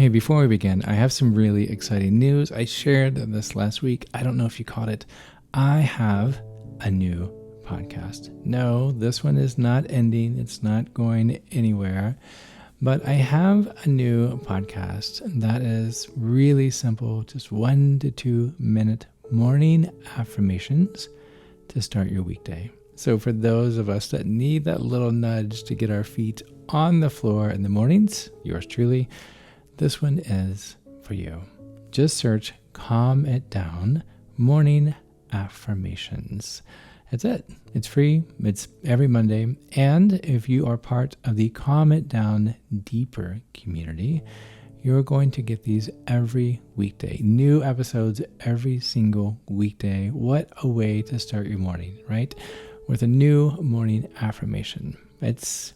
Hey, before we begin, I have some really exciting news. I shared this last week. I don't know if you caught it. I have a new podcast. No, this one is not ending. It's not going anywhere. But I have a new podcast that is really simple, just 1 to 2 minute morning affirmations to start your weekday. So for those of us that need that little nudge to get our feet on the floor in the mornings, yours truly, this one is for you. Just search Calm It Down Morning Affirmations. That's it. It's free. It's every Monday. And if you are part of the Calm It Down Deeper community, you're going to get these every weekday. New episodes every single weekday. What a way to start your morning, right? With a new morning affirmation. It's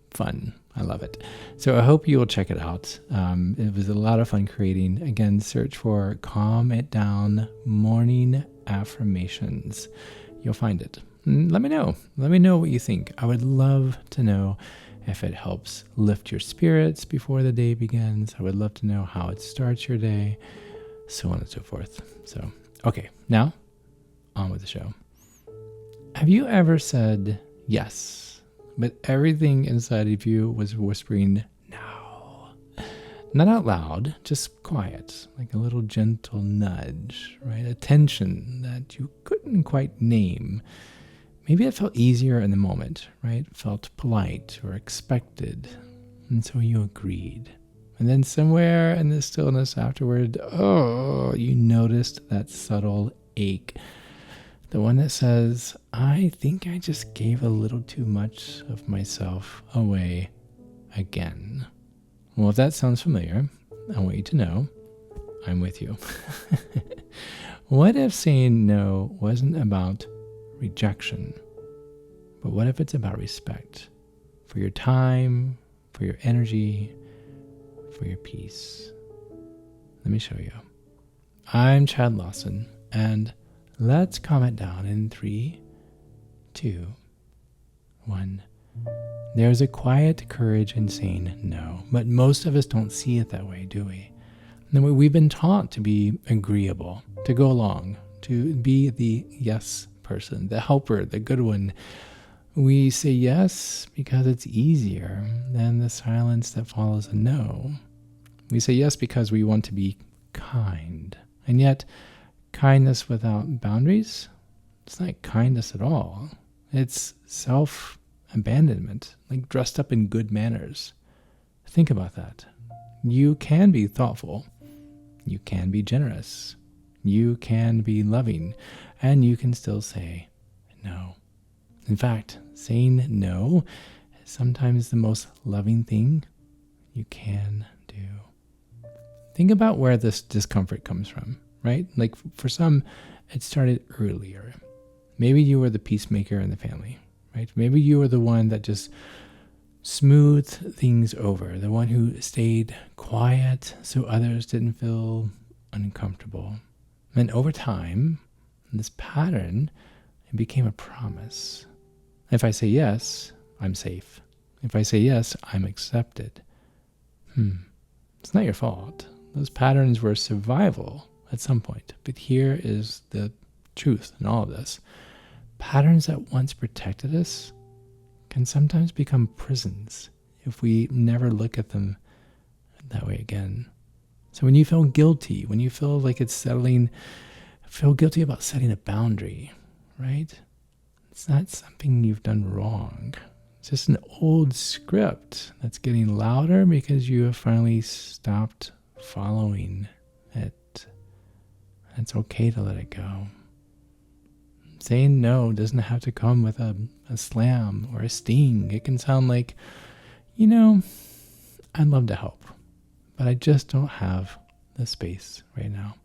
fun. I love it. So I hope you will check it out. It was a lot of fun creating. Again, search for Calm It Down Morning Affirmations. You'll find it. Let me know. Let me know what you think. I would love to know if it helps lift your spirits before the day begins. I would love to know how it starts your day, so on and so forth. So, okay, now on with the show. Have you ever said yes, but everything inside of you was whispering no? Not out loud, just quiet, like a little gentle nudge, right? A tension that you couldn't quite name. Maybe it felt easier in the moment, right? It felt polite or expected, and so you agreed. And then somewhere in the stillness afterward, you noticed that subtle ache. The one that says, I think I just gave a little too much of myself away again. Well, if that sounds familiar, I want you to know I'm with you. What if saying no wasn't about rejection, but what if it's about respect for your time, for your energy, for your peace? Let me show you. I'm Chad Lawson, and let's calm it down in 3, 2, 1. There's a quiet courage in saying no, but most of us don't see it that way, do we? And we've been taught to be agreeable, to go along, to be the yes person, the helper, the good one. We say yes because it's easier than the silence that follows a no. We say yes because we want to be kind, and yet kindness without boundaries, it's not kindness at all. It's self-abandonment, like dressed up in good manners. Think about that. You can be thoughtful. You can be generous. You can be loving. And you can still say no. In fact, saying no is sometimes the most loving thing you can do. Think about where this discomfort comes from. Right? Like for some, it started earlier. Maybe you were the peacemaker in the family, right? Maybe you were the one that just smoothed things over, the one who stayed quiet so others didn't feel uncomfortable. And over time, this pattern, it became a promise. If I say yes, I'm safe. If I say yes, I'm accepted. It's not your fault. Those patterns were survival at some point. But here is the truth in all of this. Patterns that once protected us can sometimes become prisons if we never look at them that way again. So when you feel guilty, when you feel like it's feel guilty about setting a boundary, right? It's not something you've done wrong. It's just an old script that's getting louder because you have finally stopped following it. It's okay to let it go. Saying no doesn't have to come with a slam or a sting. It can sound like, I'd love to help, but I just don't have the space right now.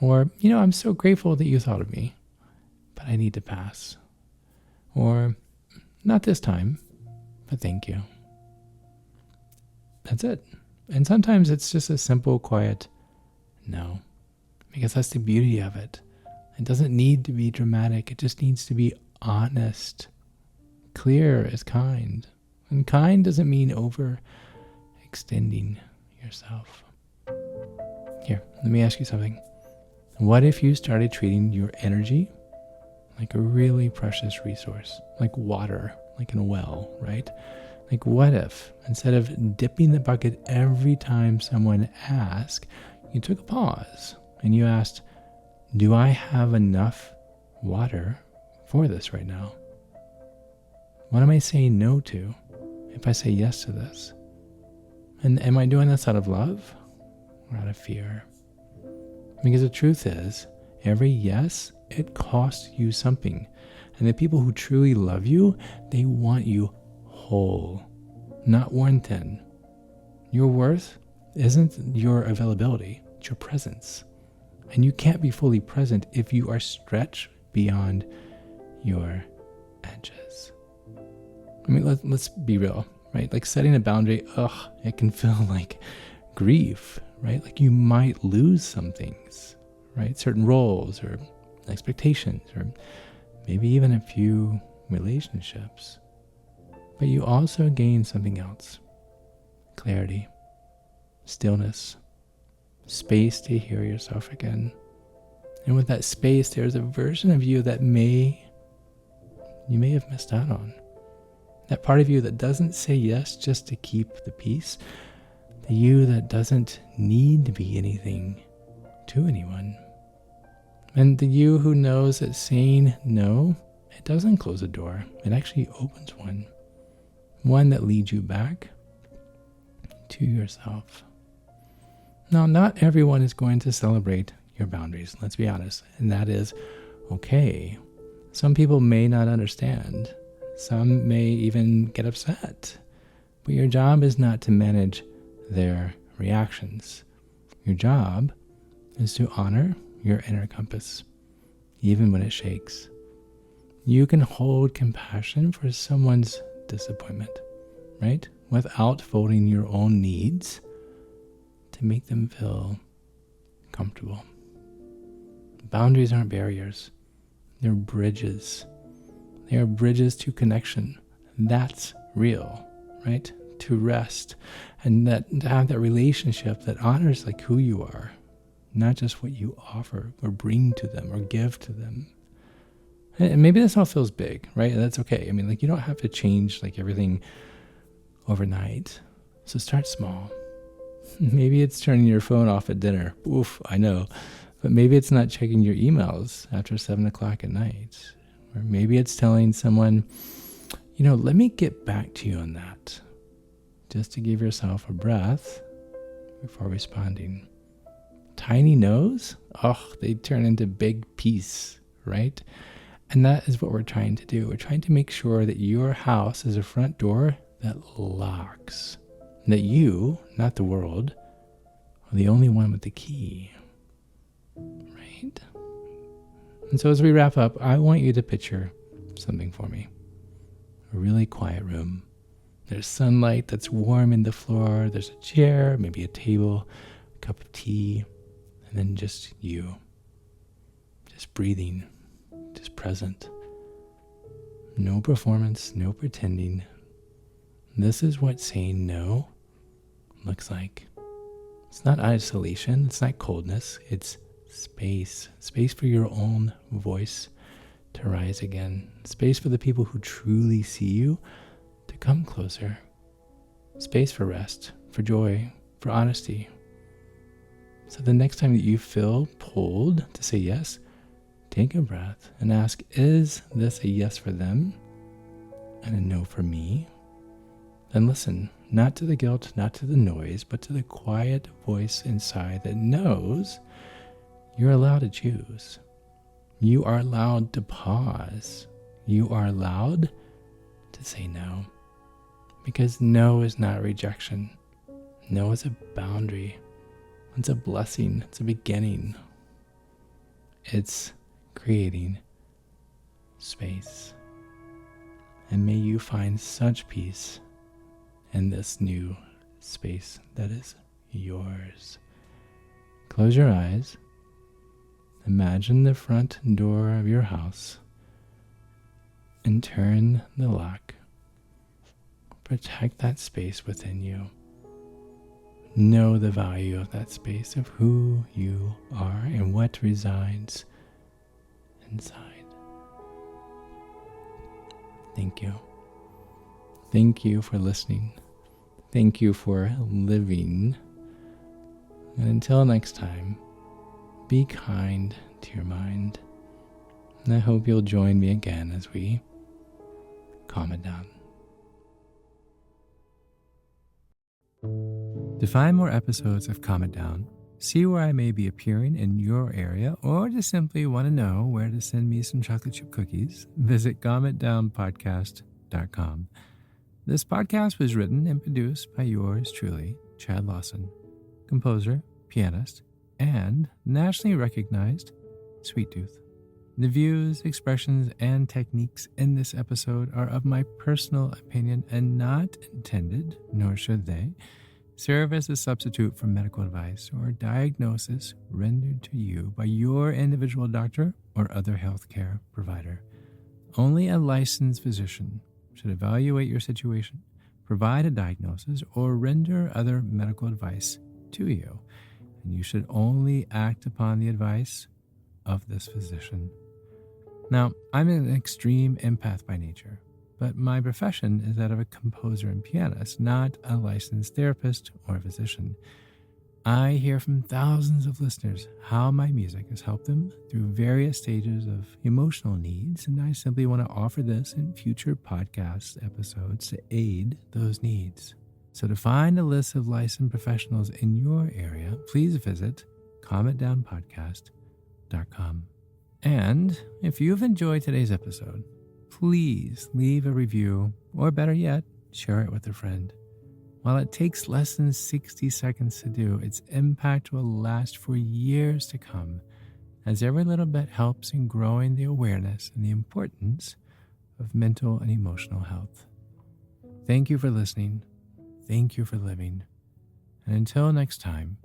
Or, I'm so grateful that you thought of me, but I need to pass. Or, not this time, but thank you. That's it. And sometimes it's just a simple, quiet no. Because that's the beauty of it. It doesn't need to be dramatic. It just needs to be honest. Clear as kind. And kind doesn't mean overextending yourself. Here, let me ask you something. What if you started treating your energy like a really precious resource, like water, like in a well, right? Like what if, instead of dipping the bucket every time someone asks, you took a pause and you asked, do I have enough water for this right now? What am I saying no to if I say yes to this? And am I doing this out of love or out of fear? Because the truth is, every yes, it costs you something. And the people who truly love you, they want you whole, not worn thin. Your worth isn't your availability, it's your presence. And you can't be fully present if you are stretched beyond your edges. I mean, let's be real, right? Like setting a boundary, it can feel like grief, right? Like you might lose some things, right? Certain roles or expectations, or maybe even a few relationships. But you also gain something else: clarity, stillness, space to hear yourself again. And with that space, there's a version of you that you may have missed out on. That part of you that doesn't say yes just to keep the peace. The you that doesn't need to be anything to anyone. And the you who knows that saying no, it doesn't close a door. It actually opens one. One that leads you back to yourself. Now, not everyone is going to celebrate your boundaries, let's be honest. And that is okay. Some people may not understand. Some may even get upset. But your job is not to manage their reactions. Your job is to honor your inner compass, even when it shakes. You can hold compassion for someone's disappointment, right? Without folding your own needs to make them feel comfortable. Boundaries aren't barriers. They're bridges. They are bridges to connection. That's real, right? To rest and to have that relationship that honors like who you are, not just what you offer or bring to them or give to them. And maybe this all feels big, right? And that's okay. I mean, like you don't have to change like everything overnight. So start small. Maybe it's turning your phone off at dinner. Oof, I know. But maybe it's not checking your emails after 7 o'clock at night. Or maybe it's telling someone, let me get back to you on that. Just to give yourself a breath before responding. Tiny no's, they turn into big peace, right? And that is what we're trying to do. We're trying to make sure that your house is a front door that locks. And that you, not the world, are the only one with the key. Right? And so as we wrap up, I want you to picture something for me. A really quiet room. There's sunlight that's warm in the floor. There's a chair, maybe a table, a cup of tea, and then just you. Just breathing, just present. No performance, no pretending. This is what saying no looks like. It's not isolation, it's not coldness, it's space. Space for your own voice to rise again. Space for the people who truly see you to come closer. Space for rest, for joy, for honesty. So the next time that you feel pulled to say yes, take a breath and ask, is this a yes for them and a no for me? Then listen, not to the guilt, not to the noise, but to the quiet voice inside that knows you're allowed to choose. You are allowed to pause. You are allowed to say no. Because no is not rejection. No is a boundary. It's a blessing. It's a beginning. It's creating space. And may you find such peace in this new space that is yours. Close your eyes. Imagine the front door of your house and turn the lock. Protect that space within you. Know the value of that space, of who you are and what resides inside. Thank you. Thank you for listening. Thank you for living. And until next time, be kind to your mind. And I hope you'll join me again as we calm it down. To find more episodes of Calm It Down, see where I may be appearing in your area, or just simply want to know where to send me some chocolate chip cookies, visit calmitdownpodcast.com. This podcast was written and produced by yours truly, Chad Lawson, composer, pianist, and nationally recognized sweet tooth. The views, expressions, and techniques in this episode are of my personal opinion and not intended, nor should they, serve as a substitute for medical advice or diagnosis rendered to you by your individual doctor or other healthcare provider. Only a licensed physician should evaluate your situation, provide a diagnosis, or render other medical advice to you. And you should only act upon the advice of this physician. Now, I'm an extreme empath by nature, but my profession is that of a composer and pianist, not a licensed therapist or physician. I hear from thousands of listeners how my music has helped them through various stages of emotional needs, and I simply want to offer this in future podcast episodes to aid those needs. So to find a list of licensed professionals in your area, please visit calmitdownpodcast.com. And if you've enjoyed today's episode, please leave a review, or better yet, share it with a friend. While it takes less than 60 seconds to do, its impact will last for years to come, as every little bit helps in growing the awareness and the importance of mental and emotional health. Thank you for listening. Thank you for living. And until next time,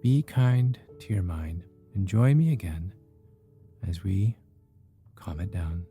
be kind to your mind and join me again as we calm it down.